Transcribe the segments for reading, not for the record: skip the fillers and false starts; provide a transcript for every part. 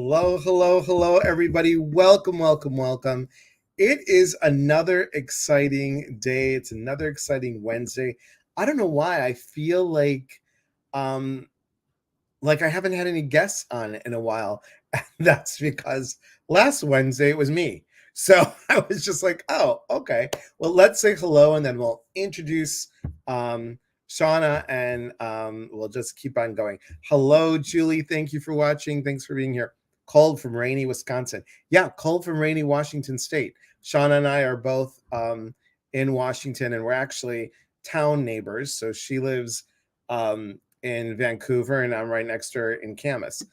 Hello, hello, hello, everybody. Welcome, welcome, welcome. It is another exciting day. It's another exciting Wednesday. I don't know why I feel um like I haven't had any guests on in a while. That's because last Wednesday it was me. So I was just like, oh, okay. Well, let's say hello and then we'll introduce Shawna and we'll just keep on going. Hello, Julie. Thank you for watching. Thanks for being here. Cold from rainy Wisconsin. Yeah, cold from rainy Washington State. Shawna and I are both in Washington and we're actually town neighbors. So she lives in Vancouver, and I'm right next to her in Camas.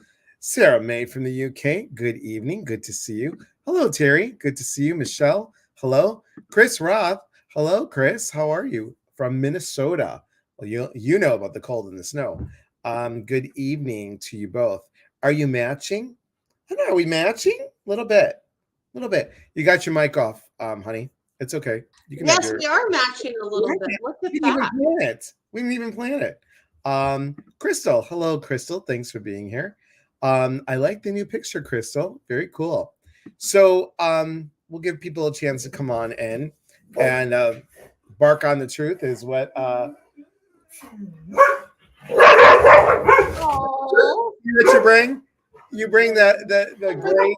Sarah May from the UK, good evening. Good to see you. Hello, Terry. Good to see you. Michelle, hello. Chris Roth, hello, Chris. How are you? From Minnesota. Well, you know about the cold and the snow. Good evening to you both. Are you matching? I don't know. Are we matching? A little bit. A little bit. You got your mic off, honey. It's okay. You can have Yes, your. we are matching a little bit. Look at We didn't even that. plan it. We didn't even plan it. Crystal, hello, Crystal. Thanks for being here. I like the new picture, Crystal. Very cool. So we'll give people a chance to come on in and bark on the truth is what Oh, you bring. You bring the great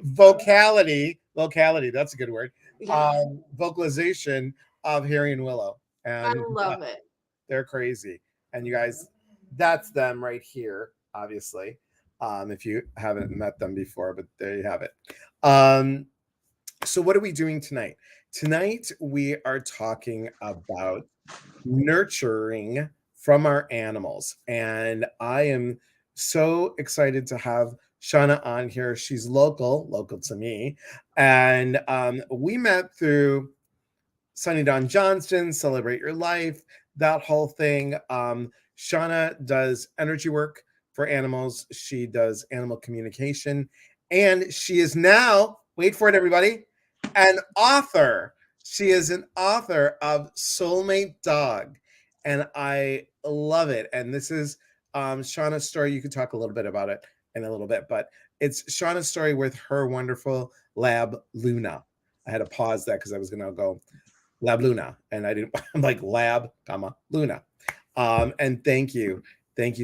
vocality. That's a good word. yeah, Vocalization of Harry and Willow, I and love it. they're crazy. And you guys, that's them right here, obviously. If you haven't met them before, but there you have it. Um, so, what are we doing tonight? Tonight, we are talking about nurturing from our animals. And I am so excited to have Shawna on here. She's local to me. And we met through Sunny Don Johnston, Celebrate Your Life, that whole thing. Shawna does energy work for animals. She does animal communication. And she is now, wait for it, everybody, an author. She is an author of Soulmate Dog. And I love it. And this is Shawna's story. You can talk a little bit about it in a little bit, but it's Shawna's story with her wonderful lab, Luna. I had to pause that because I was going to go Lab Luna, and I didn't. I'm like Lab, comma Luna. And thank you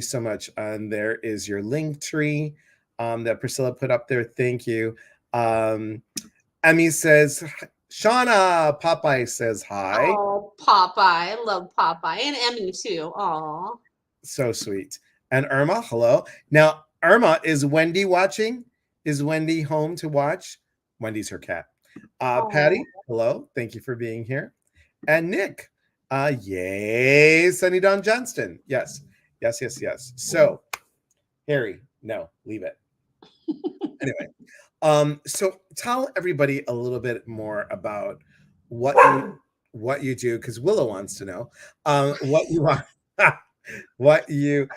so much. And there is your link tree that Priscilla put up there. Thank you. Emmy says, Shawna. Popeye says hi. Oh, Popeye. I love Popeye and Emmy too. Oh, So sweet. And Irma, hello. Now, Irma, is Wendy watching? Is Wendy home to watch? Wendy's her cat. oh, Patty, hello. Thank you for being here. And Nick, yay, Sunny Don Johnston. Yes, yes, yes, yes. So, Harry, no, leave it. Anyway, so tell everybody a little bit more about what you do, because Willow wants to know what you are, what you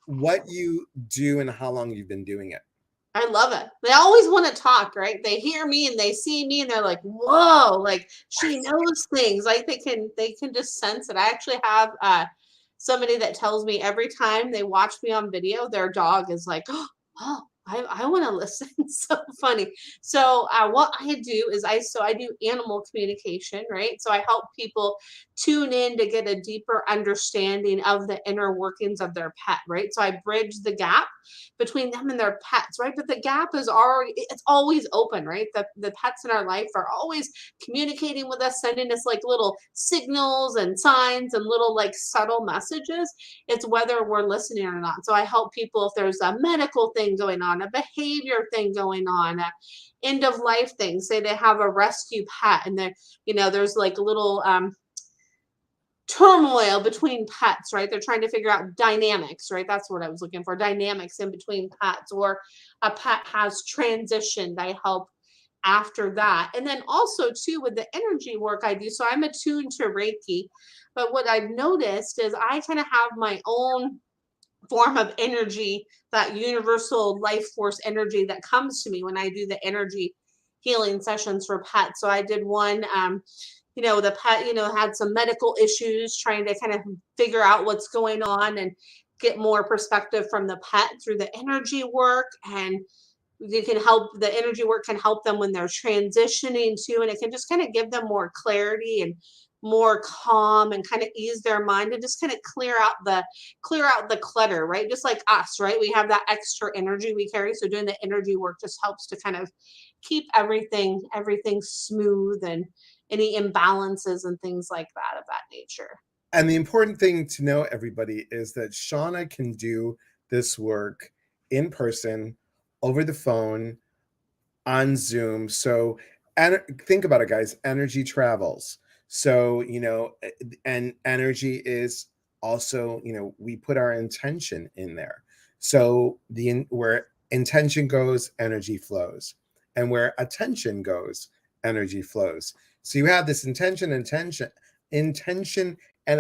what you do and how long you've been doing it. I love it. They always want to talk, right? They hear me and they see me and they're like, "Whoa!" Like she knows things. Like they can just sense it. I actually have somebody that tells me every time they watch me on video, their dog is like, "Oh, I want to listen." So funny. So what I do is I do animal communication, right? So I help people tune in to get a deeper understanding of the inner workings of their pet, right? So I bridge the gap between them and their pets, right? But the gap is already, it's always open, right? The pets in our life are always communicating with us, sending us like little signals and signs and little like subtle messages. It's whether we're listening or not. So I help people if there's a medical thing going on, a behavior thing going on, a end of life thing. Say they have a rescue pet and there's like a little turmoil between pets, right? They're trying to figure out dynamics, right? That's what I was looking for, dynamics in between pets, or a pet has transitioned. I help after that. And then also too with the energy work I do. So I'm attuned to Reiki, but what I've noticed is I kind of have my own form of energy, that universal life force energy that comes to me when I do the energy healing sessions for pets. So I did one the pet had some medical issues trying to kind of figure out what's going on, and get more perspective from the pet through the energy work, and you can help the energy work can help them when they're transitioning too, and it can just kind of give them more clarity and more calm and kind of ease their mind and just kind of clear out the clutter, right? Just like us, right? We have that extra energy we carry, so doing the energy work just helps to kind of keep everything smooth, and any imbalances and things like that of that nature. And the important thing to know, everybody, is that Shawna can do this work in person, over the phone, on Zoom. So, and think about it, guys. Energy travels. So, and energy is also, we put our intention in there. So where intention goes, energy flows, and where attention goes, energy flows. So you have this intention, and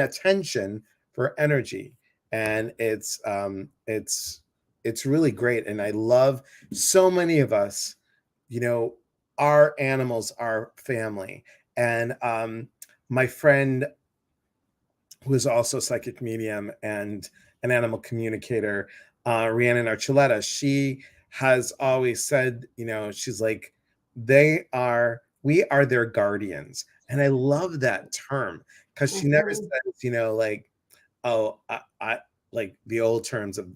attention for energy, and it's really great. And I love, so many of us, you know, our animals are family. And my friend, who is also a psychic medium and an animal communicator, Rhiannon Archuleta, she has always said, she's like, we are their guardians. And I love that term, because she never Mhm. says, like, oh, I like the old terms of,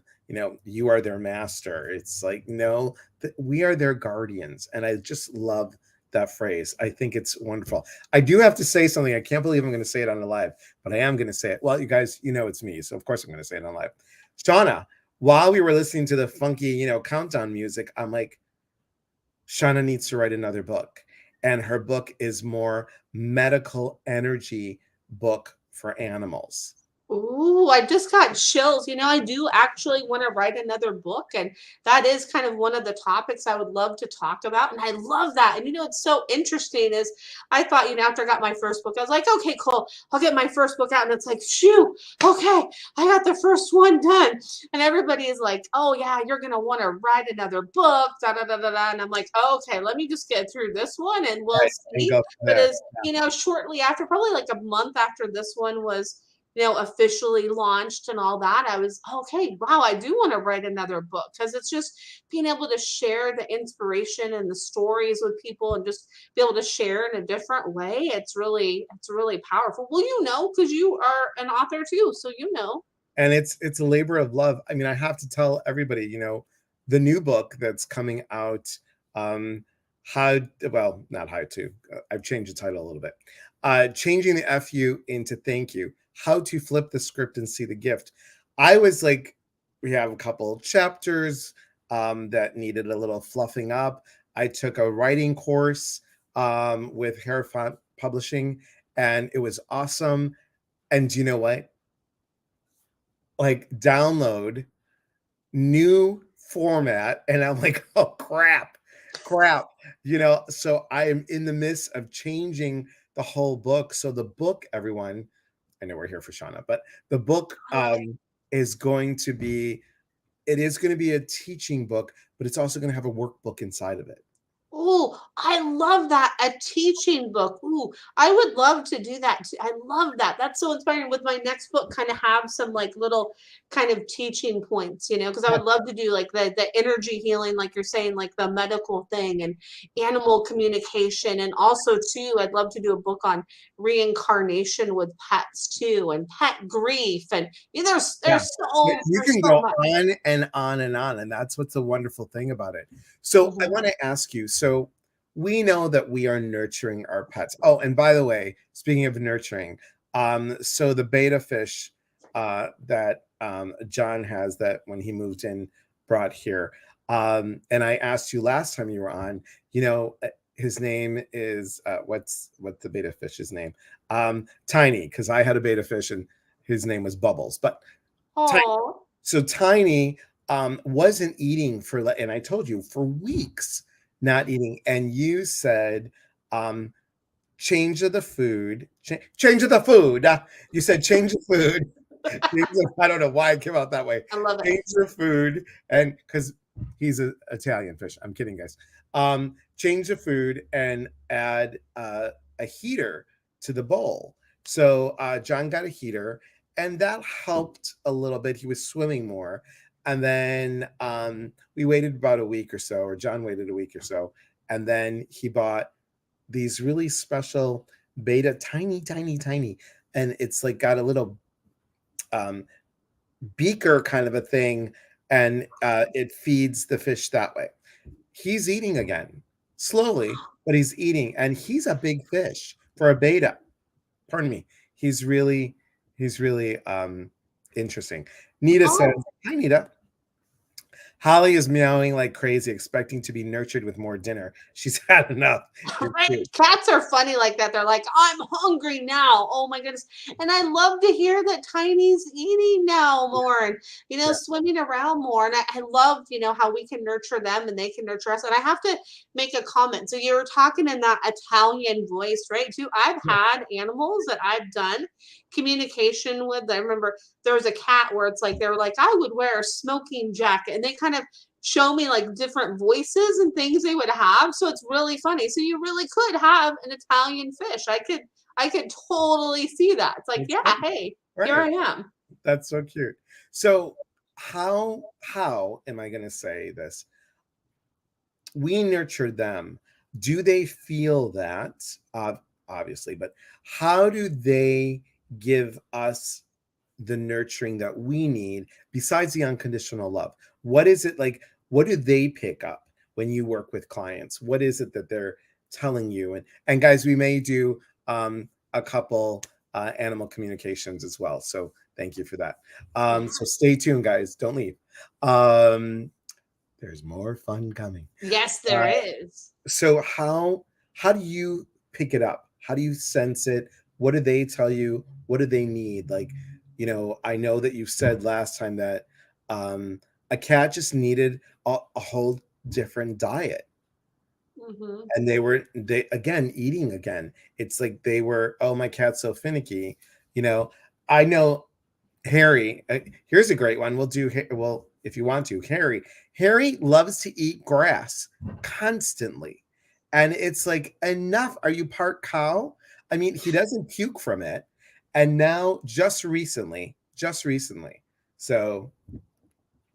you are their master. It's like, no, we are their guardians. And I just love that phrase. I think it's wonderful. I do have to say something. I can't believe I'm going to say it on the live, but I am going to say it. Well, you guys, it's me. So of course I'm going to say it on live. Shawna, while we were listening to the funky, countdown music, I'm like, Shawna needs to write another book. And her book is more medical energy book for animals. Ooh, I just got chills. I do actually want to write another book, and that is kind of one of the topics I would love to talk about. And I love that. And it's so interesting is I thought, after I got my first book, I was like, okay, cool. I'll get my first book out. And it's like, shoo, okay, I got the first one done. And everybody is like, oh yeah, you're gonna want to write another book, da da da da da. And I'm like, okay, let me just get through this one and we'll Right. And see. go from But there. as shortly after, probably like a month after this one was officially launched and all that, I was okay. Wow, I do want to write another book, because it's just being able to share the inspiration and the stories with people and just be able to share in a different way. It's really powerful. Well, because you are an author too, so And it's a labor of love. I mean, I have to tell everybody, the new book that's coming out, how well, not how to, I've changed the title a little bit. Changing the FU into thank you. How to flip the script and see the gift. I was like, we have a couple chapters that needed a little fluffing up. I took a writing course with Hair Font Publishing, and it was awesome. And do you know what? Like, download new format, and I'm like, oh crap. So I am in the midst of changing the whole book. So the book, everyone, I know we're here for Shawna, but the book is going to be, it is going to be a teaching book, but it's also going to have a workbook inside of it. Oh, I love that. A teaching book. Ooh, I would love to do that. I love that. That's so inspiring. With my next book, kind of have some like little kind of teaching points, because I Yeah. would love to do like the energy healing, like you're saying, like the medical thing and animal communication. And also too, I'd love to do a book on reincarnation with pets too, and pet grief. And there's Yeah. there's You there's can so go much. on and on and on. And that's what's the wonderful thing about it. So I Mhm. want to ask you, so we know that we are nurturing our pets. Oh, and by the way, speaking of nurturing, so the beta fish that John has, that when he moved in, brought here. And I asked you last time you were on, his name is what's the beta fish's name? Tiny, because I had a beta fish and his name was Bubbles. But Tiny, Oh, so Tiny wasn't eating and I told you, for weeks, not eating. And you said, change of the food, change of the food. You said change of food. I don't know why it came out that way. I love it. Change your food, and because he's an Italian fish. I'm kidding, guys. Change the food and add a heater to the bowl. So John got a heater, and that helped a little bit. He was swimming more. And then we waited about a week or so, or John waited a week or so. And then he bought these really special beta, tiny, tiny, tiny. And it's like got a little um, beaker kind of a thing. And it feeds the fish that way. He's eating again, slowly, but he's eating. And he's a big fish for a beta. Pardon me. He's really, he's really interesting. Nita says, Oh, "Hi, Nita. Holly is meowing like crazy, expecting to be nurtured with more dinner. She's had enough. You're right. cute." Cats are funny like that. They're like, I'm hungry now. Oh my goodness. And I love to hear that Tiny's eating now more and, Yeah. swimming around more. And I love, how we can nurture them and they can nurture us. And I have to make a comment. So you were talking in that Italian voice, right? Too. I've Yeah. had animals that I've done communication with. I remember there was a cat where it's like, they were like, I would wear a smoking jacket. And they kind of show me like different voices and things they would have. So it's really funny. So you really could have an Italian fish. I could totally see that. It's like, That's yeah, right. hey, here Right. I am. That's so cute. So how am I going to say this? We nurtured them. Do they feel that? Obviously, but how do they give us the nurturing that we need besides the unconditional love? What is it like? What do they pick up when you work with clients? What is it that they're telling you? And guys, we may do a couple animal communications as well. So thank you for that. Yeah. So stay tuned, guys. Don't leave. Um, there's more fun coming. Yes, Uh, there is. so how do you pick it up? How do you sense it? What do they tell you? What do they need? Like, I know that you said last time that a cat just needed a whole different diet, Hmm. and they again eating again. It's like they were, oh, my cat's so finicky. I know Harry, here's a great one. We'll do, well, if you want to. Harry loves to eat grass constantly. And it's like, enough. Are you part cow? I mean, he doesn't puke from it. And now, just recently. So,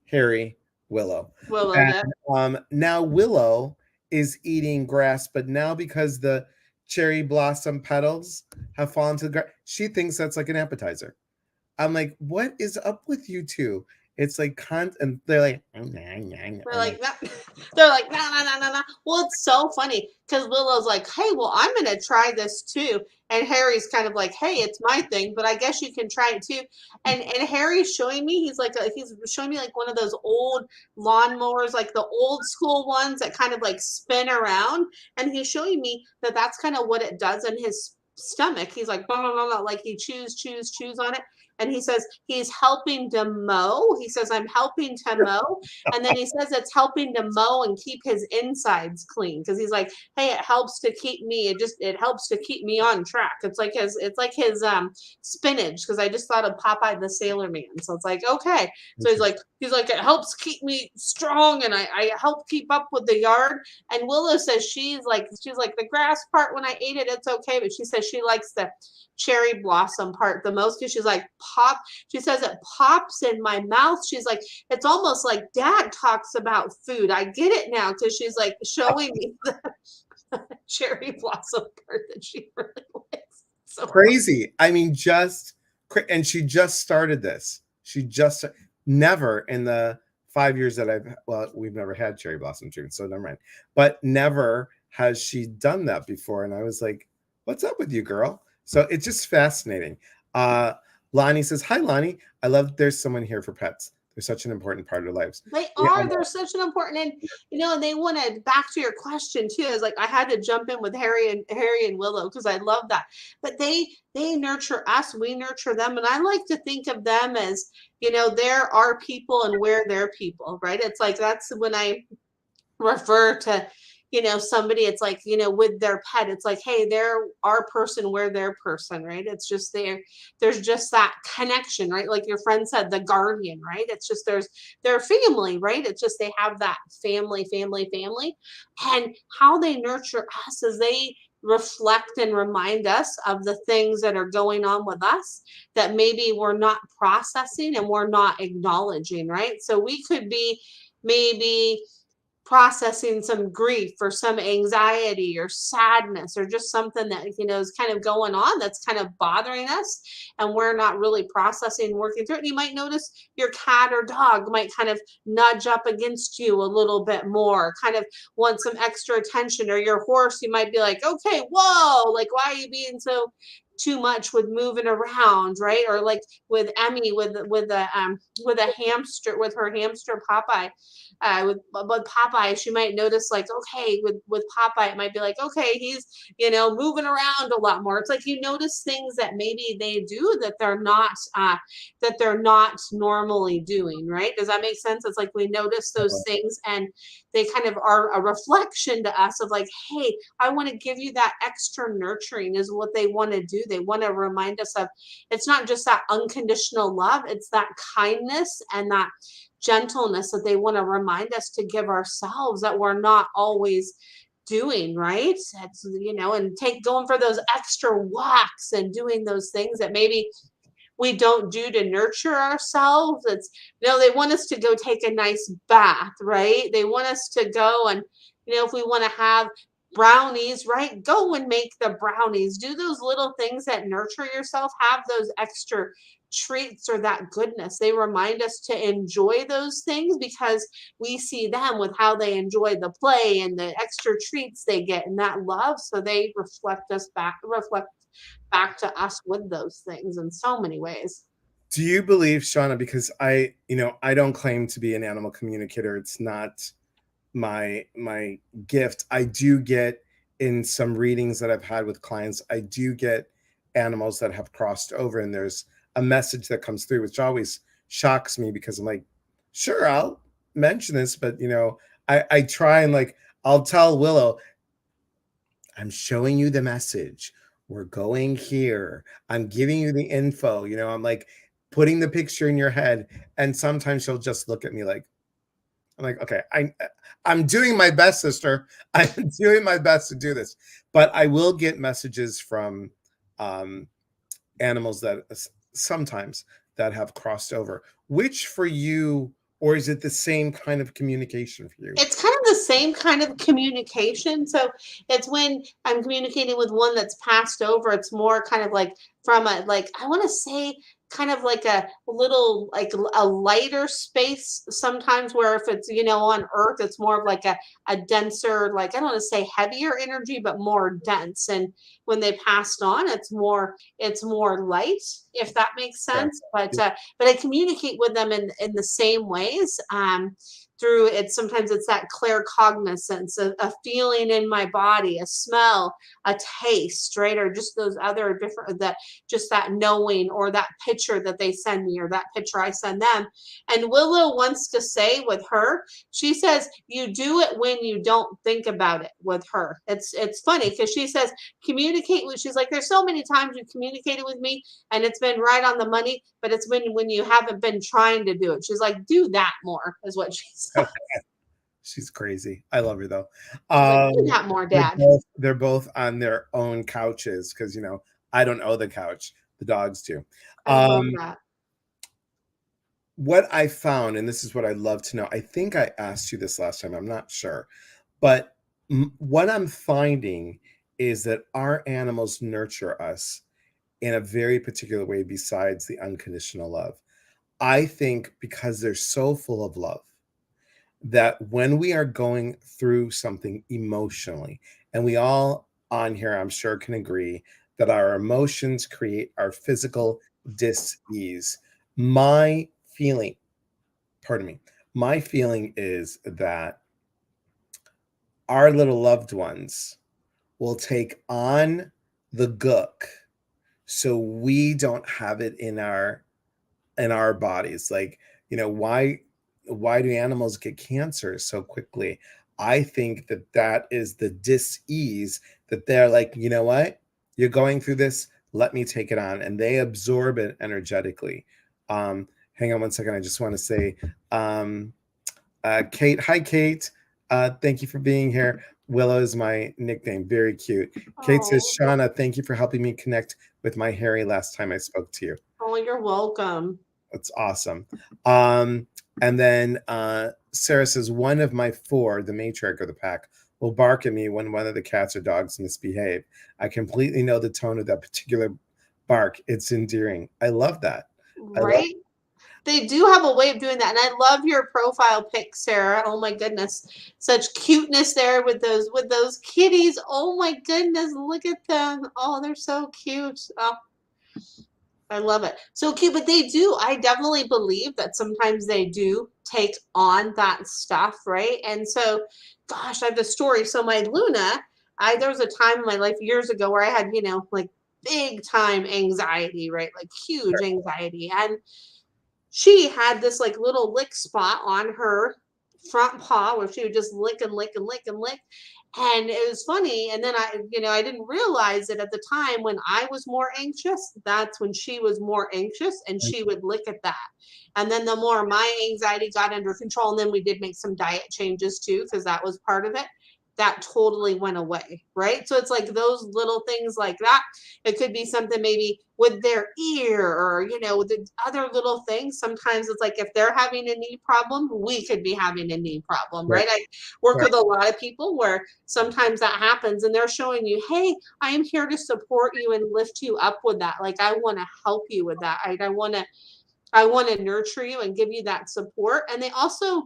Harry, Willow. Willow, And yep. now Willow is eating grass, but now because the cherry blossom petals have fallen to the ground, she thinks that's like an appetizer. I'm like, what is up with you two? It's like and they're like, They're I'm like, like, no. They're like, no, no, no, no, no. Well, it's so funny because Willow's like, hey, well, I'm gonna try this too. And Harry's kind of like, hey, it's my thing, but I guess you can try it too. And Harry's showing me, he's showing me like one of those old lawnmowers, like the old school ones that kind of like spin around. And he's showing me that that's kind of what it does in his stomach. He's like, blah, blah, blah, blah, like he chews on it. And he says he's helping to mow. He says, I'm helping to mow. And then he says it's helping to mow and keep his insides clean because he's like, hey, it helps to keep me. It helps to keep me on track. It's like his spinach because I just thought of Popeye the Sailor Man. So it's like, okay. So he's like it helps keep me strong and I help keep up with the yard. And Willow says she's like the grass part when I ate it, it's okay, but she says she likes the cherry blossom part the most because she's like pop. She says it pops in my mouth. She's like, it's almost like dad talks about food. I get it now because she's like showing me the cherry blossom part that she really likes. So crazy. I mean, and she just started this. She just never in the 5 years that we've never had cherry blossom trees, so never mind. But never has she done that before. And I was like, what's up with you, girl? So it's just fascinating. Lonnie says, hi, Lonnie. I love there's someone here for pets. They're such an important part of their lives. they Yeah, I are. know. They're such an important, and they wanted back to your question too. Is like I had to jump in with Harry and Willow because I love that. But they nurture us, we nurture them, and I like to think of them as they're our people and we're their people, right? It's like that's when I refer to somebody, it's like with their pet, it's like, hey, they're our person, we're their person, right? It's just there's just that connection, right? Like your friend said, the guardian, right? It's just their family, right? It's just they have that family, and how they nurture us is reflect and remind us of the things that are going on with us that maybe we're not processing and we're not acknowledging, right? So we could be maybe processing some grief or some anxiety or sadness or just something that is kind of going on that's kind of bothering us, and we're not really processing, working through it. And you might notice your cat or dog might kind of nudge up against you a little bit more, kind of want some extra attention. Or your horse, you might be like, okay, whoa, like why are you being so too much with moving around, right? Or like with Emmy, with a hamster, with her hamster Popeye, with Popeye, she might notice like, okay, with Popeye, it might be like, okay, he's moving around a lot more. It's like you notice things that maybe they do that they're not normally doing, right? Does that make sense? It's like we notice those things, and they kind of are a reflection to us of like, hey, I want to give you that extra nurturing, is what they want to do. They want to remind us of, it's not just that unconditional love, it's that kindness and that gentleness that they want to remind us to give ourselves, that we're not always doing, right? That's, and going for those extra walks and doing those things that maybe we don't do to nurture ourselves. It's, they want us to go take a nice bath, right? They want us to go and, if we want to have brownies, right? Go and make the brownies. Do those little things that nurture yourself. Have those extra treats or that goodness. They remind us to enjoy those things because we see them with how they enjoy the play and the extra treats they get and that love. So they reflect back to us with those things in so many ways. Do you believe, Shawna, because I don't claim to be an animal communicator. It's not my gift. I do get, in some readings that I've had with clients, I do get animals that have crossed over, and there's a message that comes through, which always shocks me because I'm like, sure, I'll mention this, but I try and like, I'll tell Willow, I'm showing you the message. We're going here. I'm giving you the info. I'm like putting the picture in your head. And sometimes she'll just look at me like, I'm like, okay, I'm doing my best, sister. I'm doing my best to do this. But I will get messages from animals that sometimes that have crossed over. Which for you, or is it the same kind of communication for you? It's kind of the same kind of communication. So it's when I'm communicating with one that's passed over, it's more kind of like from a, like, I want to say, kind of like a little, like a lighter space sometimes, where if it's, on Earth, it's more of like a denser, like, I don't want to say heavier energy, but more dense. And when they passed on, it's more light, if that makes Yeah. sense. But I communicate with them in the same ways. Through it, sometimes it's that claircognizance, a feeling in my body, a smell, a taste, right? Or just those other different, that just that knowing, or that picture that they send me, or that picture I send them. And Willow wants to say with her, she says, you do it when you don't think about it with her. It's funny because she says, communicate with, she's like, there's so many times you communicated with me and it's been right on the money, but it's when you haven't been trying to do it. She's like, do that more, is what she says. She's crazy. I love her though. She's like, do that more, They're Dad. both, they're both on their own couches because I don't own the couch. The dogs do. I love Um, that. what I found, and this is what I'd love to know. I think I asked you this last time. I'm not sure, but what I'm finding is that our animals nurture us in a very particular way besides the unconditional love. I think because they're so full of love, that when we are going through something emotionally, and we all on here, I'm sure, can agree that our emotions create our physical dis-ease. My feeling, pardon me, my feeling is that our little loved ones will take on the gook so we don't have it in our bodies. Like, why do animals get cancer so quickly? I think that that is the dis-ease, that they're like, you know what, you're going through this, let me take it on, and they absorb it energetically. Hang on one second, I just want to say, Kate, hi Kate, thank you for being here. Willow is my nickname. Very cute. Kate says, Oh, Shawna, thank you for helping me connect with my Harry last time I spoke to you. oh, you're welcome. That's awesome. And then Sarah says, one of my four, the matriarch of the pack, will bark at me when one of the cats or dogs misbehave. I completely know the tone of that particular bark. It's endearing. I love that. I love. Right? They do have a way of doing that. And I love your profile pic, Sarah. Oh my goodness. Such cuteness there with those kitties. Oh my goodness. Look at them. Oh, they're so cute. Oh, I love it. So cute, but they do. I definitely believe that sometimes they do take on that stuff, right? And so, gosh, I have the story. So my Luna, there was a time in my life years ago where I had, like big time anxiety, right? Like huge anxiety. And she had this like little lick spot on her front paw where she would just lick and lick and lick and lick. And it was funny. And then I didn't realize it at the time when I was more anxious. That's when she was more anxious and she would lick at that. And then the more my anxiety got under control, and then we did make some diet changes too, because that was part of it. That totally went away, right? So it's like those little things like that. It could be something maybe with their ear or, the other little things. Sometimes it's like if they're having a knee problem, we could be having a knee problem, right? I work with a lot of people where sometimes that happens and they're showing you, hey, I am here to support you and lift you up with that. Like I want to help you with that. I want to nurture you and give you that support. And they also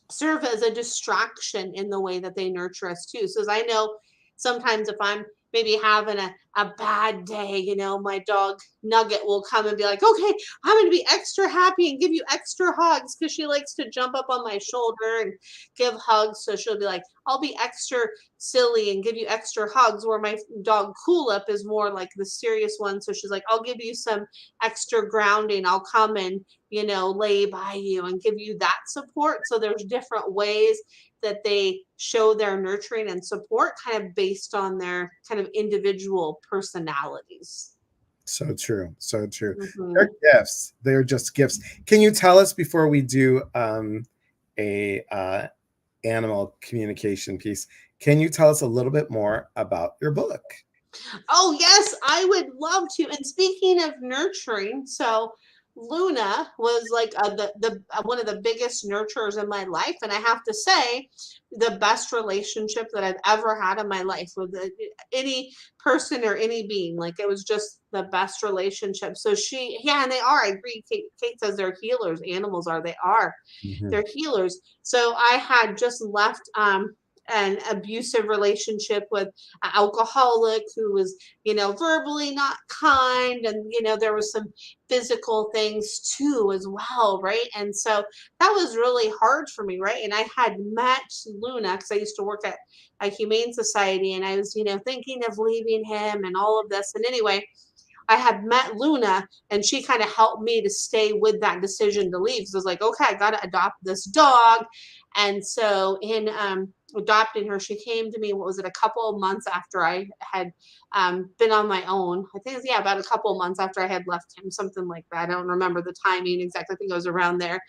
serve as a distraction in the way that they nurture us too. So as I know sometimes if I'm maybe having a bad day, my dog Nugget will come and be like, okay, I'm going to be extra happy and give you extra hugs because she likes to jump up on my shoulder and give hugs. So she'll be like, I'll be extra silly and give you extra hugs, where my dog Cool Up is more like the serious one. So she's like, I'll give you some extra grounding. I'll come and lay by you and give you that support. So there's different ways that they show their nurturing and support kind of based on their kind of individual personalities. So true. So true. Mm-hmm. They're gifts. They're just gifts. Can you tell us before we do a animal communication piece, can you tell us a little bit more about your book? Oh, yes, I would love to. And speaking of nurturing, so Luna was like the one of the biggest nurturers in my life, and I have to say, the best relationship that I've ever had in my life with any person or any being. Like it was just the best relationship. So and they are. I agree. Kate says they're healers. Animals are. They are. Mm-hmm. They're healers. So I had just left an abusive relationship with an alcoholic who was, verbally not kind. And, there was some physical things too, as well. Right. And so that was really hard for me. Right. And I had met Luna because I used to work at a humane society and I was, thinking of leaving him and all of this. And anyway, I had met Luna and she kind of helped me to stay with that decision to leave. So I was like, okay, I got to adopt this dog. And so in adopting her, she came to me, what was it, a couple of months after I had been on my own. I think it's, about a couple of months after I had left him, something like that. I don't remember the timing exactly. I think it was around there.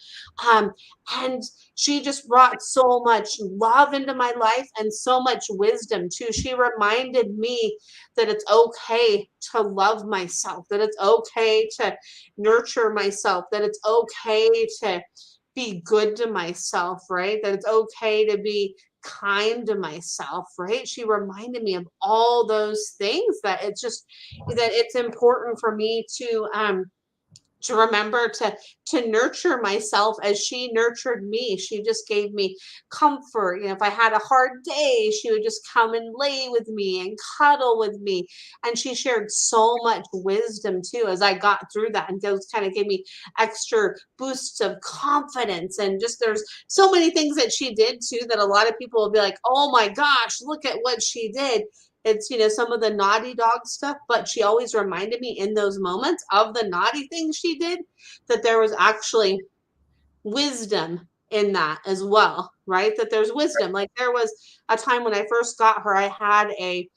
And she just brought so much love into my life and so much wisdom too. She reminded me that it's okay to love myself, that it's okay to nurture myself, that it's okay to be good to myself, right? That it's okay to be kind to myself, right? She reminded me of all those things, that it's important for me to remember to nurture myself as she nurtured me. She just gave me comfort. If I had a hard day, she would just come and lay with me and cuddle with me. And she shared so much wisdom too as I got through that. And those kind of gave me extra boosts of confidence. And just there's so many things that she did too that a lot of people will be like, oh my gosh, look at what she did. It's, some of the naughty dog stuff, but she always reminded me in those moments of the naughty things she did, that there was actually wisdom in that as well, right? That there's wisdom. Like there was a time when I first got her, I had a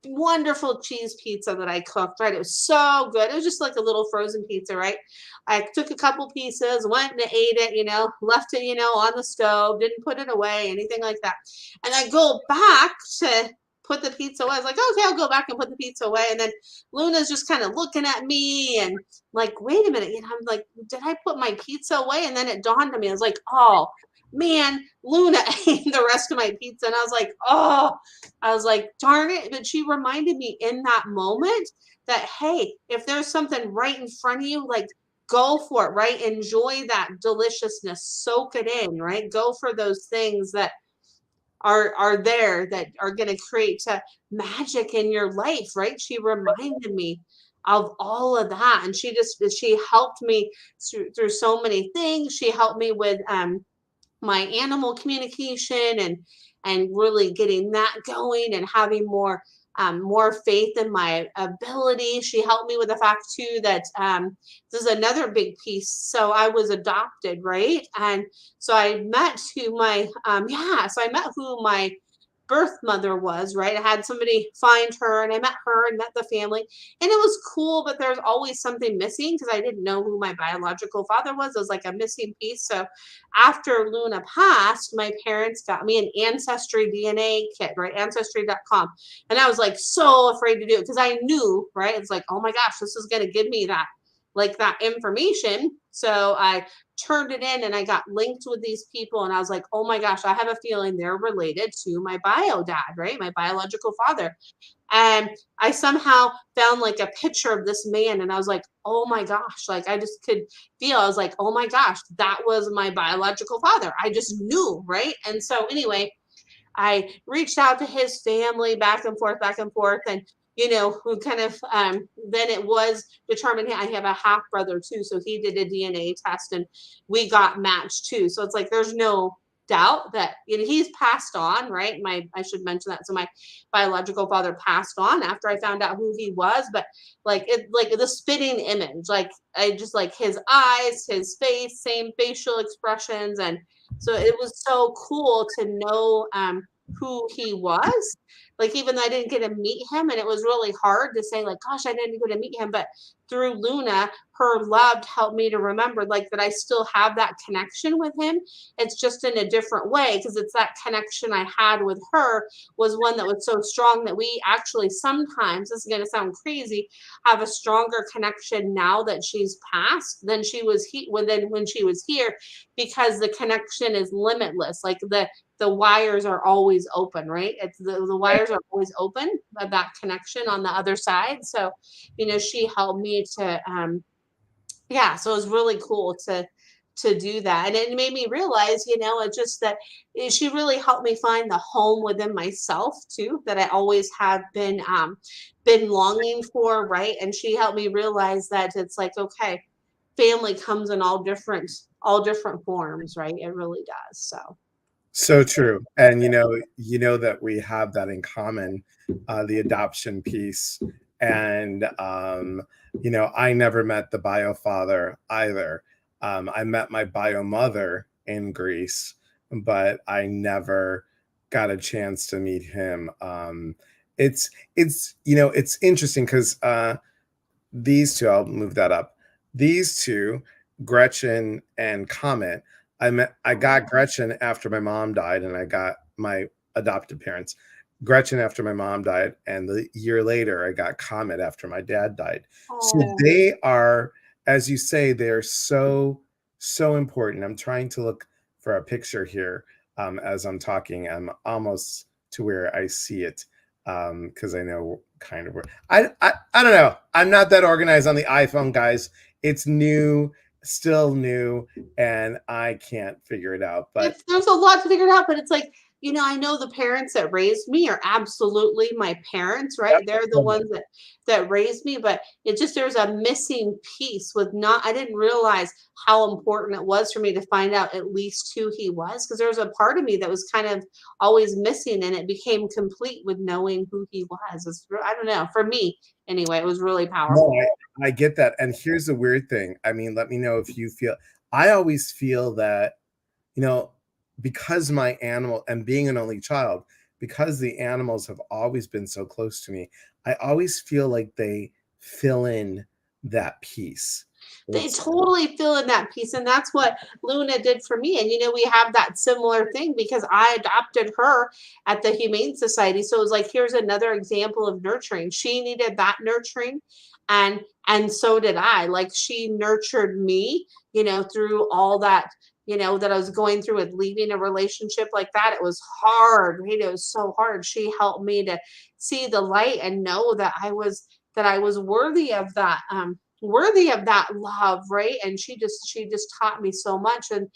wonderful cheese pizza that I cooked, right? It was so good. It was just like a little frozen pizza, right? I took a couple pieces, went and ate it, left it, on the stove, didn't put it away, anything like that. And I go back to put the pizza away. I was like, okay, I'll go back and put the pizza away. And then Luna's just kind of looking at me and like, wait a minute. I'm like, did I put my pizza away? And then it dawned on me. I was like, oh man, Luna ate the rest of my pizza. And I was like, darn it. But she reminded me in that moment that, hey, if there's something right in front of you, like go for it, right? Enjoy that deliciousness, soak it in, right? Go for those things that are there that are going to create magic in your life, right? She reminded me of all of that, and she helped me through so many things. She helped me with my animal communication and really getting that going and having more faith in my ability. She helped me with the fact too that this is another big piece. So I was adopted, right? And so I met who my so I met who my birth mother was, right? I had somebody find her and I met her and met the family and it was cool, but there's always something missing because I didn't know who my biological father was. It was like a missing piece. So after Luna passed, my parents got me an ancestry DNA kit, right? Ancestry.com. And I was like so afraid to do it because I knew, right? It's like, oh my gosh, this is going to give me that information. So I turned it in and I got linked with these people. And I was like, oh my gosh, I have a feeling they're related to my bio dad, right? My biological father. And I somehow found like a picture of this man. And I was like, oh my gosh, like I just could feel, I was like, oh my gosh, that was my biological father. I just knew, right? And so anyway, I reached out to his family back and forth, back and forth. And, who kind of, then it was determined. I have a half brother too. So he did a DNA test and we got matched too. So it's like, there's no doubt that he's passed on, right? I should mention that. So my biological father passed on after I found out who he was, but like the spitting image, like I just like his eyes, his face, same facial expressions. And so it was so cool to know who he was. Like even though I didn't get to meet him, and it was really hard to say, like, gosh, I didn't get to meet him. But through Luna, her love helped me to remember like that I still have that connection with him. It's just in a different way because it's that connection I had with her was one that was so strong that we actually sometimes, this is gonna sound crazy, have a stronger connection now that she's passed than she was when she was here because the connection is limitless. Like the wires are always open, right? It's the wires are always open of that connection on the other side. So, she helped me to so it was really cool to do that. And it made me realize, it's just that she really helped me find the home within myself too, that I always have been longing for, right? And she helped me realize that it's like, okay, family comes in all different forms, right? It really does. So true. And that we have that in common, the adoption piece. And I never met the bio father either. I met my bio mother in Greece, but I never got a chance to meet him. It's interesting because these two, I'll move that up. These two, Gretchen and Comet, I got Gretchen after my mom died, and I got my adopted parents. Gretchen after my mom died, and the year later I got Comet after my dad died. So they are, as you say, they're so important. I'm trying to look for a picture here as I'm talking. I'm almost to where I see it because I know kind of where I don't know. I'm not that organized on the iPhone, guys. It's new, still new, and I can't figure it out. But there's a lot to figure out, but it's like, I know the parents that raised me are absolutely my parents, right? yep. They're the ones that raised me, but it just, there's a missing piece I didn't realize how important it was for me to find out at least who he was, because there was a part of me that was kind of always missing, and it became complete with knowing who he was. I don't know, for me anyway, it was really powerful. No, I get that. And here's the weird thing. I mean, let me know if you feel, I always feel that you know, because my animal and being an only child, because the animals have always been so close to me, I always feel like they fill in that piece. They It's totally fill in that piece. And that's what Luna did for me. And, we have that similar thing because I adopted her at the Humane Society. So it was like, here's another example of nurturing. She needed that nurturing. And so did I. Like she nurtured me, through all that, that I was going through with leaving a relationship like that. It was hard, right? It was so hard. She helped me to see the light and know that I was worthy of that love, right? And she just taught me so much. And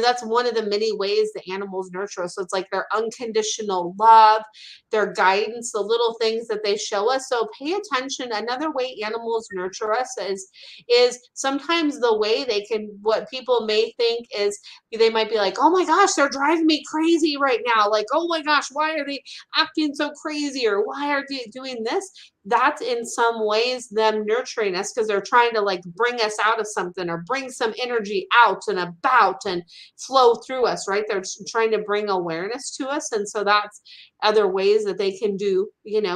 that's one of the many ways the animals nurture us. So it's like their unconditional love, their guidance, the little things that they show us. So pay attention. Another way animals nurture us is sometimes the way they can, what people may think is, they might be like, oh my gosh, they're driving me crazy right now, like, oh my gosh, why are they acting so crazy, or why are they doing this? That's in some ways them nurturing us, because they're trying to like bring us out of something, or bring some energy out and about and flow through us, right? They're trying to bring awareness to us. And so that's other ways that they can do,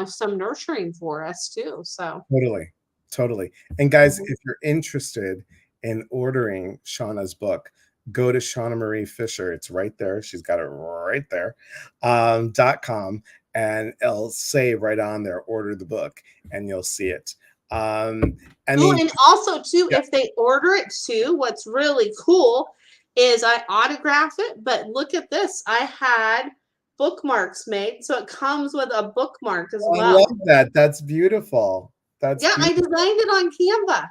some nurturing for us too. So totally, totally. And guys, mhm. if you're interested in ordering Shawna's book, go to Shawna Marie Fischer. It's right there. She's got it right there. .com, and it'll say right on there, order the book, and you'll see it. I Oh, mean, and also too, yeah, if they order it too, what's really cool is I autograph it, but look at this. I had bookmarks made, so it comes with a bookmark as I love well. that. That's beautiful. That's Yeah, I beautiful. designed it on Canva.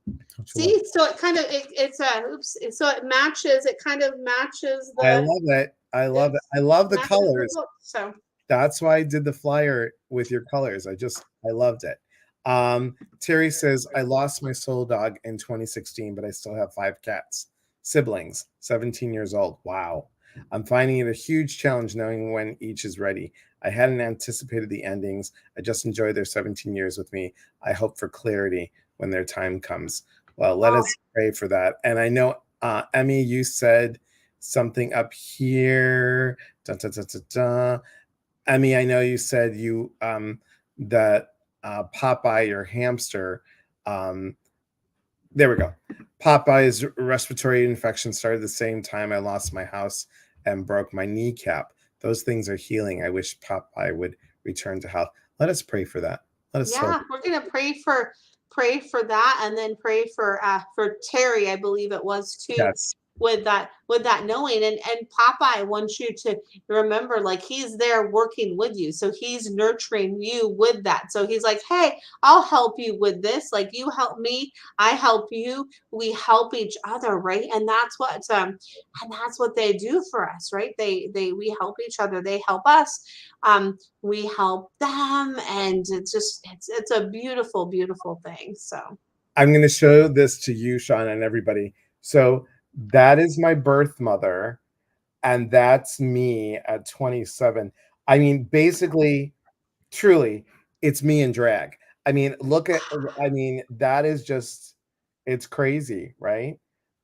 Don't you love See, so it kind of it's a oops, so it matches. It kind of matches I the love it. I love it. it's I love the matches the colors. book. So That's why I did the flyer with your colors. I loved it. Terry says, I lost my soul dog in 2016, but I still have 5 cats, siblings, 17 years old. Wow. I'm finding it a huge challenge knowing when each is ready. I hadn't anticipated the endings. I just enjoy their 17 years with me. I hope for clarity when their time comes. Well, let oh, us pray for that. And I know, Emmy, you said something up here. Dun, dun, dun, dun, dun. Emmy, I know you said you that Popeye, your hamster, um, there we go. Popeye's respiratory infection started the same time I lost my house and broke my kneecap. Those things are healing. I wish Popeye would return to health. Let us pray for that. Let us hope. yeah, we're gonna pray for that, and then pray for Terry, I believe it was too, Yes. with that knowing. And Popeye wants you to remember, like he's there working with you, so he's nurturing you with that. So he's like, hey, I'll help you with this. Like you help me, I help you. We help each other, right? And that's what they do for us, right? We help each other. They help us. We help them, and it's a beautiful, beautiful thing. So I'm going to show this to you, Sean, and everybody. So that is my birth mother, and that's me at 27. I mean, basically, truly, it's me in drag. I mean, that is just, it's crazy, right?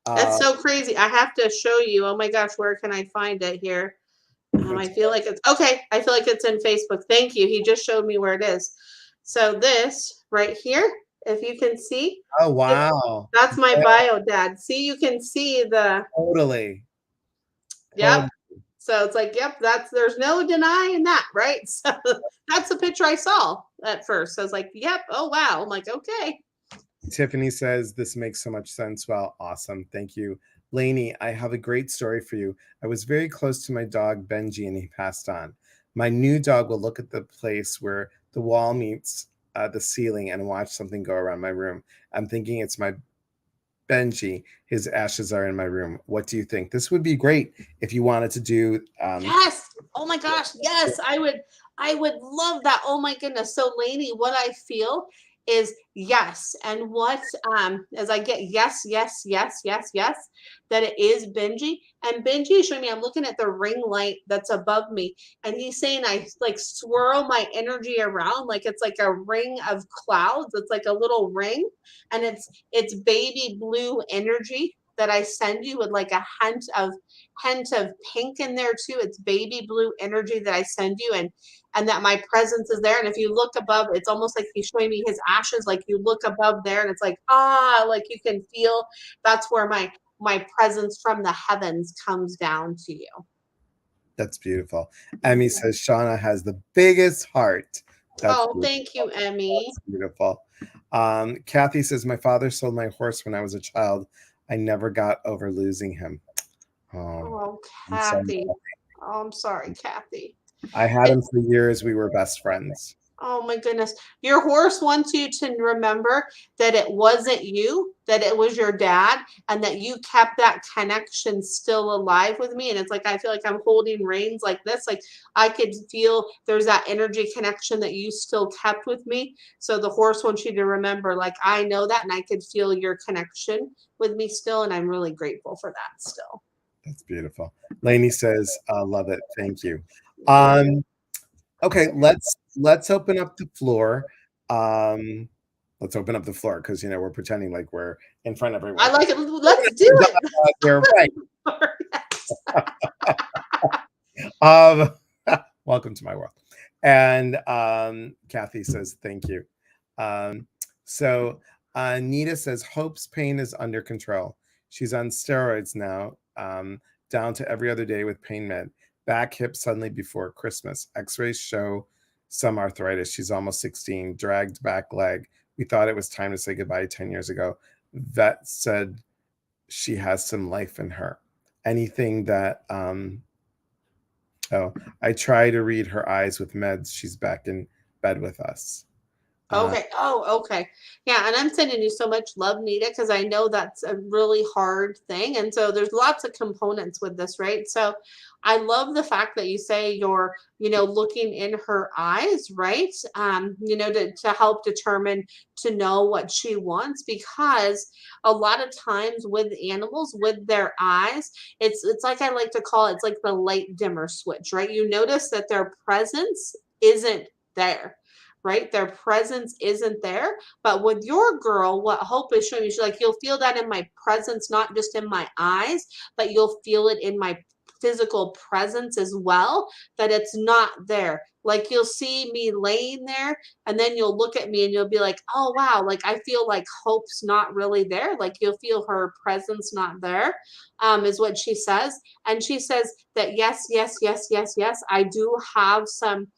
that's Uh, so crazy. I have to show you. Oh my gosh, where can I find it here? I it's, feel like it's okay. I feel like it's in Facebook. Thank you. He just showed me where it is. So this right here, if you can see, oh, it, wow. that's my Yeah, bio dad. See, you can see the totally. yep. Totally. So it's like, yep, there's no denying that, right? So that's the picture I saw at first. I was like, yep, oh wow. I'm like, okay. Tiffany says, this makes so much sense. Well, awesome. Thank you. Lainey, I have a great story for you. I was very close to my dog, Benji, and he passed on. My new dog will look at the place where the wall meets the ceiling and watch something go around my room. I'm thinking it's my Benji. His ashes are in my room. What do you think? This would be great if you wanted to do. Yes. Oh my gosh. Yes. I would love that. Oh my goodness. So Lainey, what I feel is yes. And what as I get yes, yes, yes, yes, yes, that it is Benji. And Benji is showing me, I'm looking at the ring light that's above me. And he's saying I like swirl my energy around like it's like a ring of clouds. It's like a little ring. And it's baby blue energy. that I send you with like a hint of pink in there too. It's baby blue energy that I send you, and that my presence is there. And if you look above, it's almost like he's showing me his ashes. Like you look above there and it's like, like you can feel that's where my presence from the heavens comes down to you. That's beautiful. Emmy says Shawna has the biggest heart. That's Oh, beautiful. thank you, Emmy. That's beautiful. Kathy says my father sold my horse when I was a child. I never got over losing him. Oh, I'm sorry. Kathy. Oh, I'm sorry, Kathy. I had him for years. We were best friends. Oh my goodness. Your horse wants you to remember that it wasn't you, that it was your dad, and that you kept that connection still alive with me. And it's like, I feel like I'm holding reins like this. Like I could feel there's that energy connection that you still kept with me. So the horse wants you to remember, like, I know that, and I could feel your connection with me still. And I'm really grateful for that still. That's beautiful. Lainey says, love it. Thank you. Okay, let's open up the floor. Let's open up the floor because we're pretending like we're in front of everyone. I like it. Let's do it. You're right. Welcome to my world. And Kathy says thank you. So Nita says Hope's pain is under control. She's on steroids now, down to every other day with pain med. Back, hip suddenly before Christmas. X-rays show some arthritis. She's almost 16. Dragged back leg. We thought it was time to say goodbye 10 years ago. Vet said she has some life in her. Anything that I try to read her eyes with meds. She's back in bed with us. Okay. Okay. Yeah. And I'm sending you so much love, Nita, because I know that's a really hard thing. And so there's lots of components with this, right? So I love the fact that you say you're, looking in her eyes, right? To help determine, to know what she wants, because a lot of times with animals, with their eyes, it's like I like to call it, it's like the light dimmer switch, right? You notice that their presence isn't there. Right? Their presence isn't there. But with your girl, what Hope is showing you, she's like, you'll feel that in my presence, not just in my eyes, but you'll feel it in my physical presence as well, that it's not there. Like you'll see me laying there and then you'll look at me and you'll be like, oh, wow, like I feel like Hope's not really there. Like you'll feel her presence not there, is what she says. And she says that yes, yes, yes, yes, yes, I do have some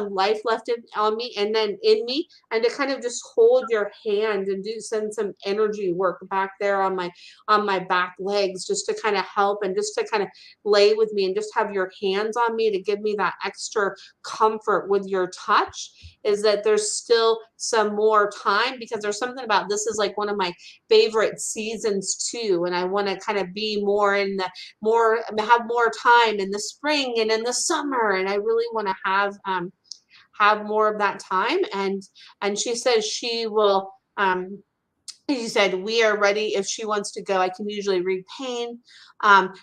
life left on me and then in me, and to kind of just hold your hand and send some energy work back there on my back legs, just to kind of help and just to kind of lay with me and just have your hands on me to give me that extra comfort with your touch. Is that there's still some more time, because there's something about this is like one of my favorite seasons too, and I want to kind of be more in the have more time in the spring and in the summer, and I really want to have more of that time. And she says she will she said we are ready if she wants to go. I can usually read pain.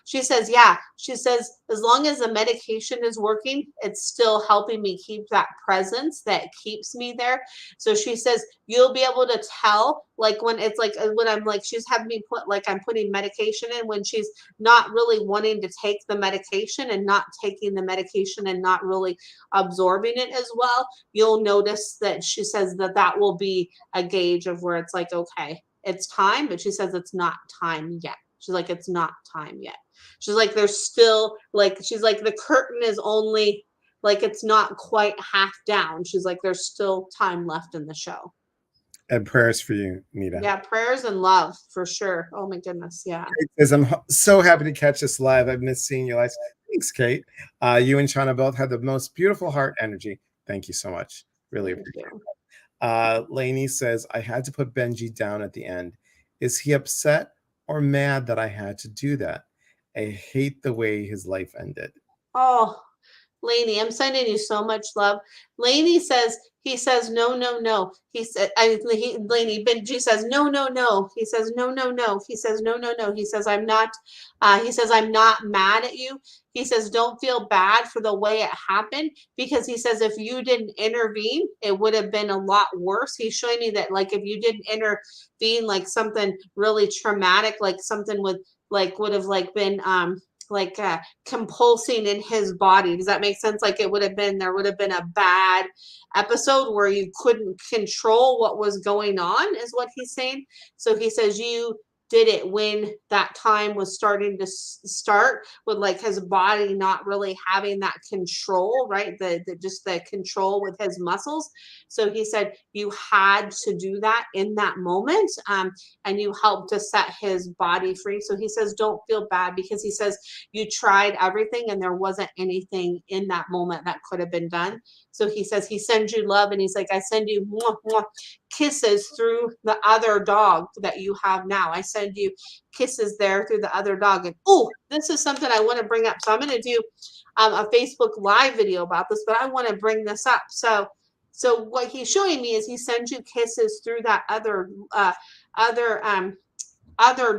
She says, yeah, she says, as long as the medication is working, it's still helping me keep that presence that keeps me there. So she says, you'll be able to tell, like when it's like, when I'm like, she's having me put, like I'm putting medication in, when she's not really wanting to take the medication and not taking the medication and not really absorbing it as well. You'll notice that she says that will be a gauge of where it's like, okay, it's time, but she says it's not time yet. She's like, it's not time yet. She's like, there's still like, she's like, the curtain is only like, it's not quite half down. She's like, there's still time left in the show. And prayers for you, Nita. Yeah, prayers and love for sure. Oh my goodness, yeah. Because I'm so happy to catch this live. I've missed seeing you live. Thanks, Kate. You and Shawna both had the most beautiful heart energy. Thank you so much. Really appreciate it. Lainey says, I had to put Benji down at the end. Is he upset or mad that I had to do that? I hate the way his life ended. Oh, Lainey, I'm sending you so much love. Lainey says, he says, no, no, no. He said, Lainey, Benji says, no, no, no. He says, no, no, no. He says, no, no, no. He says, I'm not mad at you. He says, don't feel bad for the way it happened, because he says, if you didn't intervene, it would have been a lot worse. He's showing me that, like, if you didn't intervene, like something really traumatic, like something with, like, would have like been, like compulsing in his body. Does that make sense? Like there would have been a bad episode where you couldn't control what was going on, is what he's saying. So he says you did it when that time was starting to start, with like his body not really having that control, right? The just the control with his muscles. So he said you had to do that in that moment, and you helped to set his body free. So he says don't feel bad, because he says you tried everything and there wasn't anything in that moment that could have been done. So he says he sends you love, and he's like, I send you mwah, mwah, kisses through the other dog that you have now. I send you kisses there through the other dog. And oh, this is something I want to bring up. So I'm going to do a Facebook Live video about this, but I want to bring this up. So what he's showing me is he sends you kisses through that other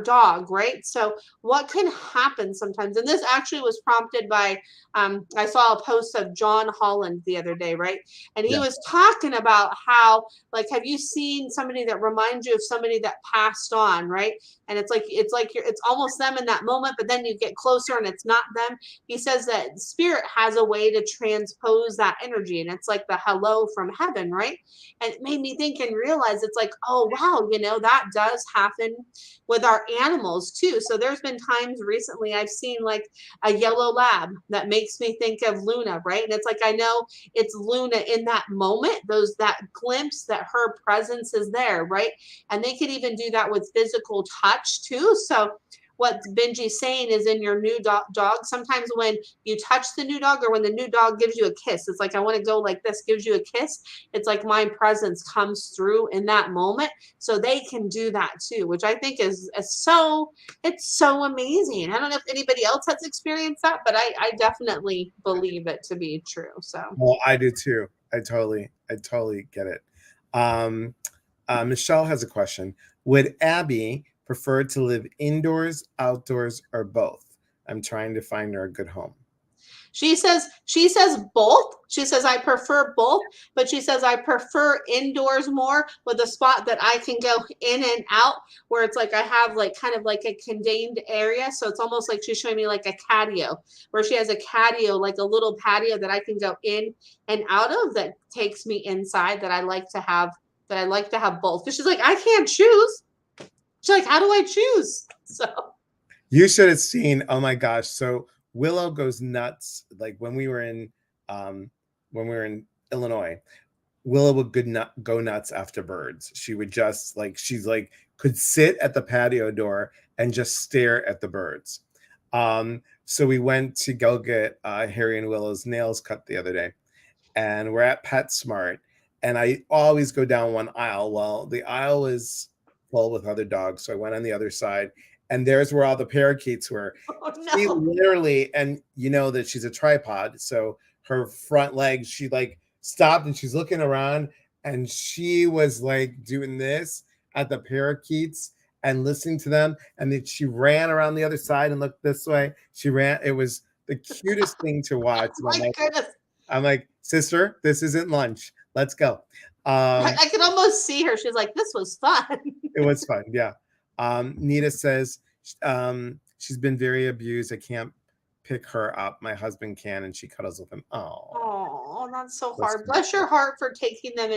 dog, right? So what can happen sometimes, and this actually was prompted by I saw a post of John Holland the other day, right? And he was talking about how, like, have you seen somebody that reminds you of somebody that passed on, right? And it's almost them in that moment, but then you get closer and it's not them. He says that spirit has a way to transpose that energy, and it's like the hello from heaven, right? And it made me think and realize, it's like, oh wow, that does happen with our animals too. So there's been times recently I've seen like a yellow lab that makes me think of Luna, right? And it's like, I know it's Luna in that moment, that glimpse that her presence is there, right? And they could even do that with physical touch too. So what Benji's saying is, in your new dog, sometimes when you touch the new dog, or when the new dog gives you a kiss, it's like, I want to go like this, gives you a kiss. It's like my presence comes through in that moment. So they can do that too, which I think is so amazing. I don't know if anybody else has experienced that, but I definitely believe it to be true. So. Well, I do too. I totally get it. Michelle has a question. Would Abby prefer to live indoors, outdoors, or both? I'm trying to find her a good home. She says both. She says I prefer both, but she says I prefer indoors more, with a spot that I can go in and out, where it's like I have like kind of like a contained area. So it's almost like she's showing me like a catio, where she has a catio, like a little patio that I can go in and out of, that takes me inside, that I like to have both. Because she's like, I can't choose. She's like, how do I choose? So you should have seen, oh my gosh. So Willow goes nuts. Like when we were in Illinois, Willow would go nuts after birds. She would just could sit at the patio door and just stare at the birds. So we went to go get Harry and Willow's nails cut the other day, and we're at PetSmart, and I always go down one aisle. Well, the aisle is full with other dogs, so I went on the other side, and there's where all the parakeets were. oh, no. She literally, and you know that she's a tripod, so her front legs, she like stopped and she's looking around, and she was like doing this at the parakeets and listening to them, and then she ran around the other side and looked this way. She ran. It was the cutest thing to watch. My goodness. I'm like, sister, this isn't lunch. Let's go. I could almost see her. She's like, this was fun. It was fun. Yeah. Nita says she's been very abused. I can't pick her up. My husband can, and she cuddles with him. Oh, that's so hard. Bless your heart for taking them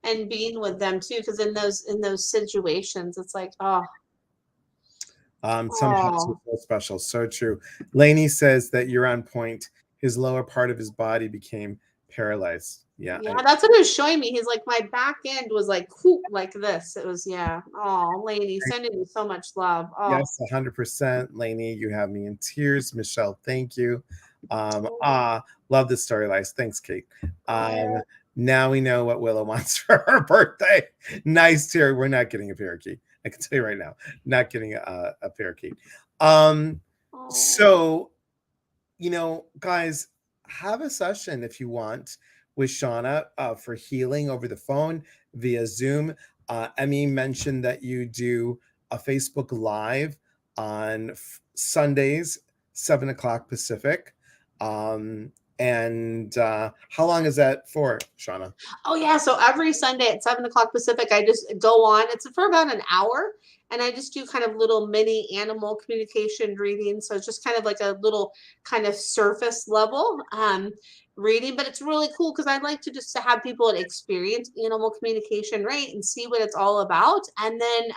and being with them too, because in those situations, it's like, oh. Some hearts are so special. So true. Lainey says that you're on point. His lower part of his body became paralyzed. Yeah, that's what it was showing me. He's like, my back end was like, whoop, like this. It was, yeah. Oh, Lainey, sending you so much love. Oh. Yes, 100%. Lainey, you have me in tears. Michelle, thank you. Love the story, Lies. Thanks, Kate. Now we know what Willow wants for her birthday. Nice, Terry. We're not getting a parakeet. I can tell you right now, not getting a parakeet. So, guys, have a session if you want with Shawna for healing over the phone via Zoom. Emmy mentioned that you do a Facebook Live on Sundays, 7 o'clock Pacific. And how long is that for, Shawna? Oh yeah, so every Sunday at 7 o'clock Pacific, I just go on. It's for about an hour, and I just do kind of little mini animal communication readings. So it's just kind of like a little kind of surface level reading, but it's really cool because I'd like to just to have people experience animal communication, right, and see what it's all about. And then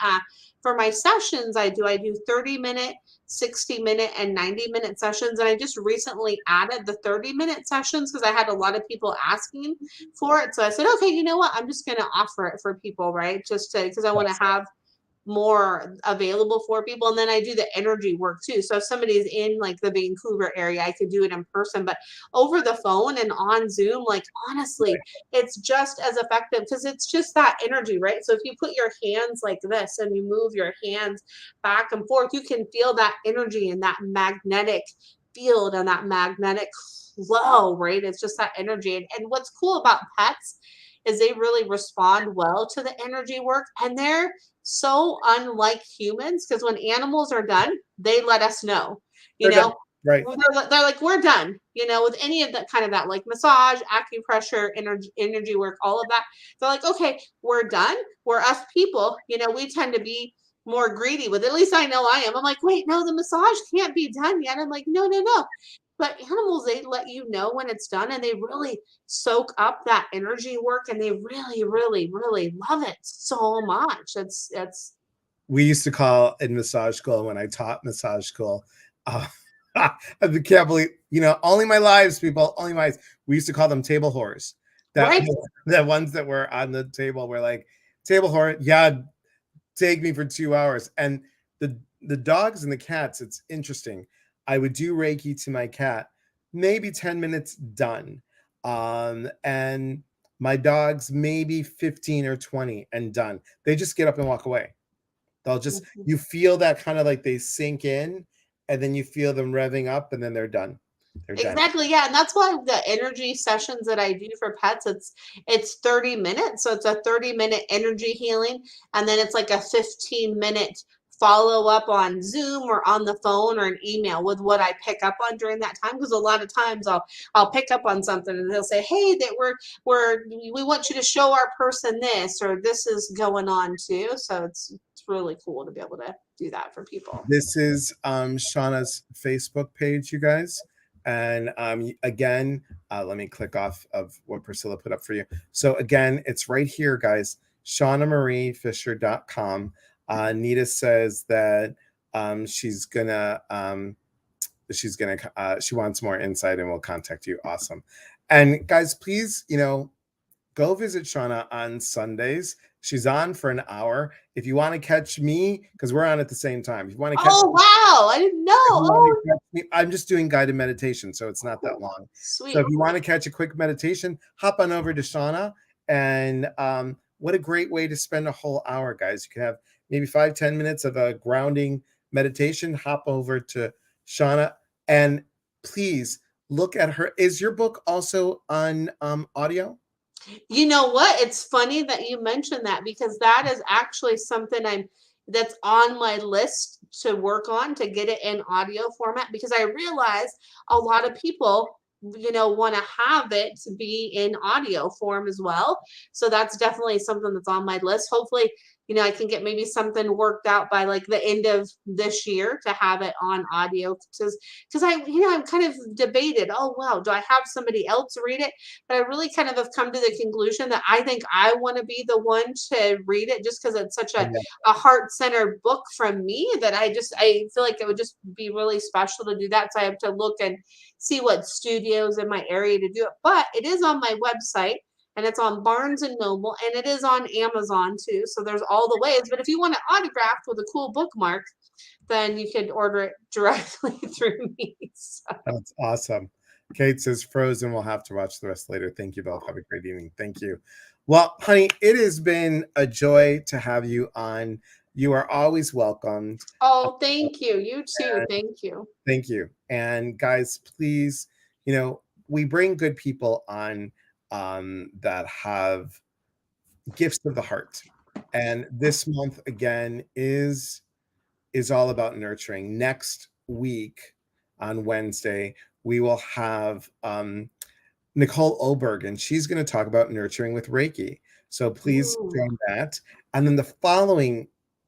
for my sessions, I do 30-minute, 60-minute, and 90-minute sessions. And I just recently added the 30-minute sessions because I had a lot of people asking for it. So I said, okay, you know what? I'm just going to offer it for people, right? Just to, because I want to have more available for people. And then I do the energy work too. So if somebody's in like the Vancouver area, I could do it in person, but over the phone and on Zoom, like honestly, it's just as effective because it's just that energy, right? So if you put your hands like this and you move your hands back and forth, you can feel that energy and that magnetic field and that magnetic flow, right? It's just that energy. And what's cool about pets is they really respond well to the energy work, and they're so unlike humans because when animals are done, they let us know, you They're done. know. Right. They're like, we're done, you know, with any of that kind of that, like massage, acupressure, energy work, all of that. They're like, okay, we're done. We're us people, you know, we tend to be more greedy with it. At least I know I am. I'm like, wait, no, the massage can't be done yet. I'm like, no, no, no. But animals, they let you know when it's done, and they really soak up that energy work, and they really, really, really love it so much. It's We used to call in massage school when I taught massage school. Uh, I can't believe, only my lives, people, only my lives. We used to call them table whores. That right. the ones that were on the table were like, table whore, yeah, take me for 2 hours. And the dogs and the cats, it's interesting. I would do Reiki to my cat, maybe 10 minutes done. And my dogs, maybe 15 or 20 and done. They just get up and walk away. They'll just, Mhm. you feel that kind of like they sink in, and then you feel them revving up, and then they're done. They're done. Exactly. Yeah. And that's why the energy sessions that I do for pets, it's 30 minutes. So it's a 30-minute energy healing. And then it's like a 15-minute follow up on Zoom or on the phone or an email with what I pick up on during that time. Because a lot of times I'll pick up on something and they'll say, hey, that we want you to show our person this, or this is going on too. So it's really cool to be able to do that for people. This is Shauna's Facebook page, you guys. And again, let me click off of what Priscilla put up for you. So again, it's right here, guys. ShaunaMarieFischer.com. Nita says that she wants more insight and will contact you. Awesome. And guys, please, go visit Shawna on Sundays. She's on for an hour. If you want to catch me, because we're on at the same time. If you want to catch Oh, wow. I didn't know. Oh, me, I'm just doing guided meditation, so it's not that long. sweet. So if you want to catch a quick meditation, hop on over to Shawna. And what a great way to spend a whole hour, guys. You can have maybe 5-10 minutes of a grounding meditation. Hop over to Shawna, and please look at her. Is your book also on audio? You know what? It's funny that you mentioned that because that is actually something that's on my list to work on to get it in audio format because I realize a lot of people, want to have it to be in audio form as well. So that's definitely something that's on my list. Hopefully, I can get maybe something worked out by like the end of this year to have it on audio because I'm kind of debated. Oh, wow, do I have somebody else read it? But I really kind of have come to the conclusion that I think I want to be the one to read it just because it's such a heart-centered book from me that I feel like it would just be really special to do that. So I have to look and see what studios in my area to do it. But it is on my website and it's on Barnes and Noble and it is on Amazon too. So there's all the ways. But if you want it autographed with a cool bookmark, then you could order it directly through me. So. That's awesome. Kate says Frozen. We'll have to watch the rest later. Thank you both. Have a great evening. Thank you. Well, honey, it has been a joy to have you on. You are always welcomed. Oh, thank you. You too. Thank you. Thank you. And guys, please, we bring good people on that have gifts of the heart. And this month again is all about nurturing. Next week on Wednesday, we will have Nicole Oberg, and she's going to talk about nurturing with Reiki. So please Ooh. join that. And then the following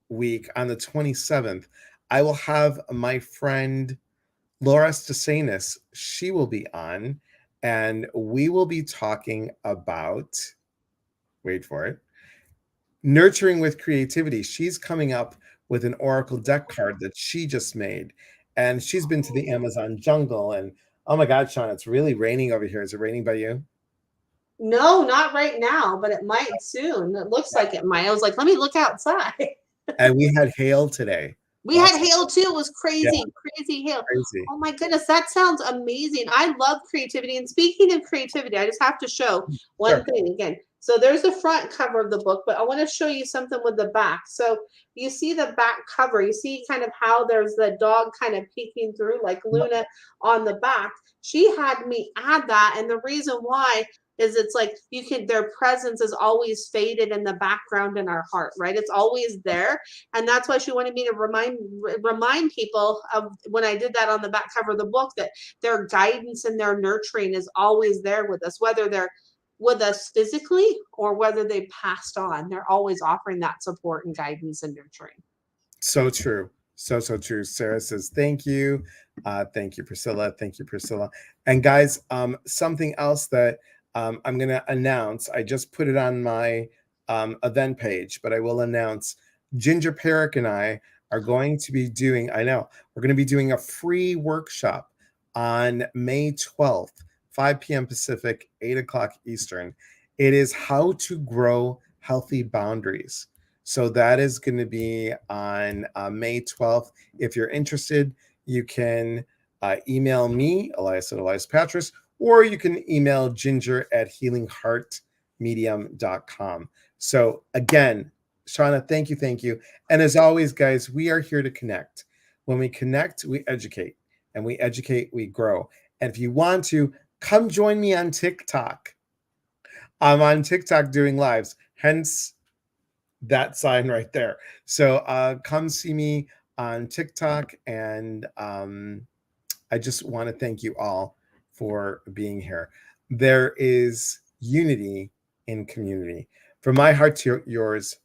week on the 27th, I will have my friend Laura Stasanis. She will be on, and we will be talking about, wait for it, nurturing with creativity. She's coming up with an oracle deck card that she just made, and she's been to the Amazon jungle. And oh my God, Sean, it's really raining over here. Is it raining by you? No, not right now, but it might soon. It looks like it might. I was like, let me look outside. And we had hail today. We had hail too. It was crazy, Yeah, crazy hail. crazy. Oh my goodness, that sounds amazing. I love creativity. And speaking of creativity, I just have to show one Sure. thing again. So there's the front cover of the book, but I want to show you something with the back. So you see the back cover. You see kind of how there's the dog kind of peeking through, like Luna on the back. She had me add that. And the reason why is it's like you can, their presence is always faded in the background in our heart, right? It's always there. And that's why she wanted me to remind people of when I did that on the back cover of the book, that their guidance and their nurturing is always there with us, whether they're with us physically or whether they passed on. They're always offering that support and guidance and nurturing. So true. So true. Sarah says, thank you. Thank you, Priscilla. Thank you, Priscilla. And guys, something else that I'm going to announce. I just put it on my event page, but I will announce Ginger Perrick and I are going to be doing, I know, we're going to be doing a free workshop on May 12th, 5 p.m. Pacific, 8 o'clock Eastern. It is how to grow healthy boundaries. So that is going to be on May 12th. If you're interested, you can email me, Elias at Elias Patras, or you can email Ginger at healingheartmedium.com. So again, Shawna, thank you. And as always, guys, we are here to connect. When we connect, we educate. And we educate, we grow. And if you want to, come join me on TikTok. I'm on TikTok doing lives, hence that sign right there. So come see me on TikTok. And I just want to thank you all for being here. There is unity in community. From my heart to yours,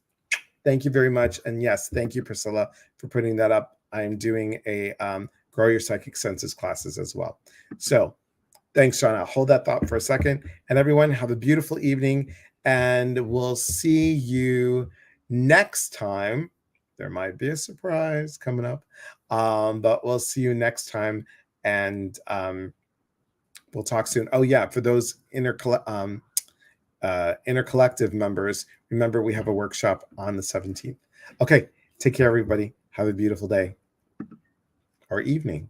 thank you very much. And yes, thank you, Priscilla, for putting that up. I am doing a Grow Your Psychic Senses classes as well. So thanks, Shawna. Hold that thought for a second. And everyone, have a beautiful evening. And we'll see you next time. There might be a surprise coming up. But we'll see you next time. And we'll talk soon. Oh, yeah. For those intercollective members, remember we have a workshop on the 17th. Okay. Take care, everybody. Have a beautiful day or evening.